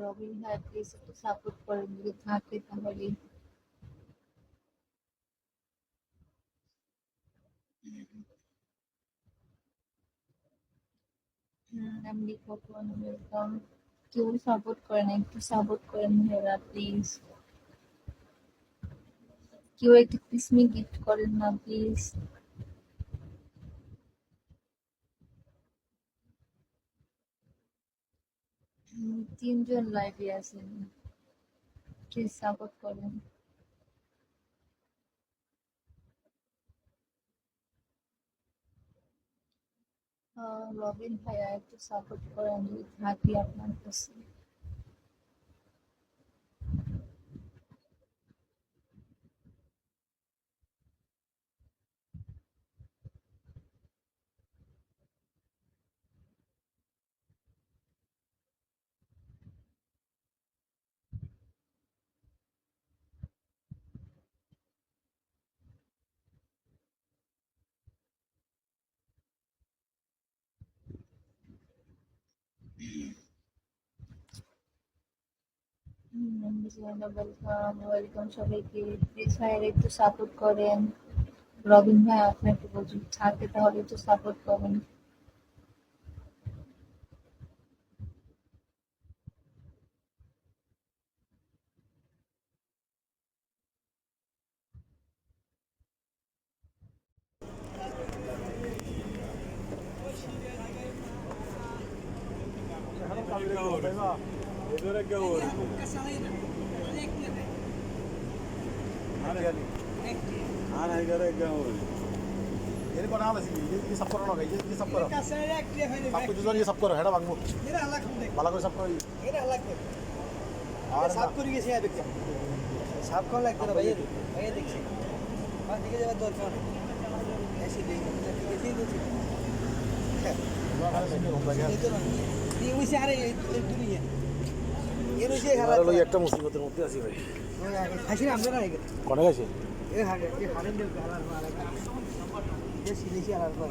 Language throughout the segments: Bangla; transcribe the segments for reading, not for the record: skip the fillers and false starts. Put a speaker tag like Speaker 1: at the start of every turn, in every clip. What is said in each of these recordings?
Speaker 1: রবিন ভাই প্লিজ একটু সাপোর্ট করেন যদি থাকে তাহলে। আমি লিখবন ওয়েলকাম। কেউ সাপোর্ট করে না, একটু সাপোর্ট করেন ভাইরা প্লিজ। কেউ একটু কিসমি গিফট করেন না প্লিজ। তিনজন লাইভে আছেন, প্লিজ সাপোর্ট করেন। রবিন ভাইয়া একটু সাপোর্ট করেন যদি থাকি আপনার কাছে। ওয়েলকাম ওয়েলকাম সবাইকে, প্লিজ ভাইয়ের একটু সাপোর্ট করেন। রবিন ভাই আপনাকে বলছি থাকে তাহলে একটু সাপোর্ট করেন।
Speaker 2: ये को नाम है ये सब करो ना ये सब करो सब कुछ जो ये सब करो है ना मांगो बाला को सब करो
Speaker 3: ये अलग कर
Speaker 2: और
Speaker 3: साफ करिए से देख साफ कौन लगता है भैया भैया देख से हां दिखे जाए तो कौन ऐसे देख कैसे देख ये वैसे आ रहे दुनिया ये वैसे
Speaker 2: আর লই একটা মুসিবতের মধ্যে আছি ভাই
Speaker 3: হাসি আমরা না
Speaker 2: কোনে গেছে
Speaker 3: ये हारे दे गालार मारा ये सिलेसी आलार पर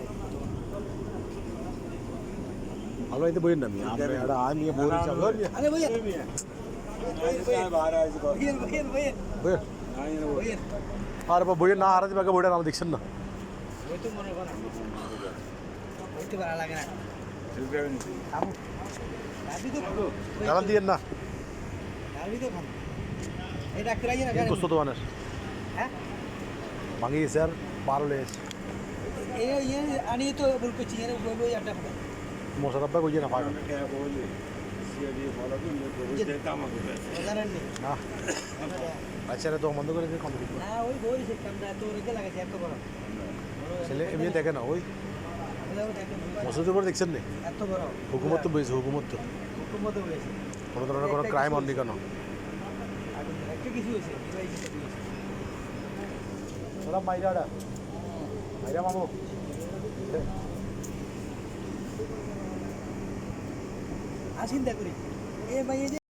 Speaker 2: ভালো হইতে বইন না আমি আমরা এটা আমি বলি চলো
Speaker 3: अरे भैया
Speaker 4: बाहर आए इसको
Speaker 3: भैया भैया भैया
Speaker 2: বই
Speaker 4: नहीं ना वो
Speaker 3: भैया
Speaker 2: আর বই না হারাতে বাকে বইটা নাম দেখছেন না
Speaker 3: वो तो मने बना वो तो बड़ा लगा
Speaker 4: चल गए नहीं
Speaker 3: हम अभी तो
Speaker 2: জানান দিয়েন না
Speaker 3: अभी तो हम ये डॉक्टर आइए ना
Speaker 2: দোস্ত দোকানের
Speaker 3: हैं
Speaker 2: ভাঙি গেছে আর পার হলে
Speaker 3: ये आनी तो बोल को चाहिए बोलो या डॉक्टर
Speaker 2: মশারাব্বা কইছে না পাগল
Speaker 4: क्या बोले सीआरडी फॉलो तो मैं तो देता हूं
Speaker 3: उदाहरण नहीं
Speaker 2: না বাচ্চারা তো বন্ধ করে দিয়ে কমপ্লিট
Speaker 3: ना वही बोल से कम ना तो রেখে লাগা যায় এত বড়
Speaker 2: ছেলে এমনি দেখে না ওই মসজিদের উপর দেখছেন না
Speaker 3: এত বড়
Speaker 2: হুকুমত তো বইছে হুকুমত তো
Speaker 3: হুকুমত হয়েছে
Speaker 2: কোনো ধরনের কোনো ক্রাইম হননি কেন
Speaker 3: একটা কিছু হয়েছে
Speaker 2: ওরা মাইরাডা মাইরা মামু
Speaker 3: চিন্তা করি এ ভাই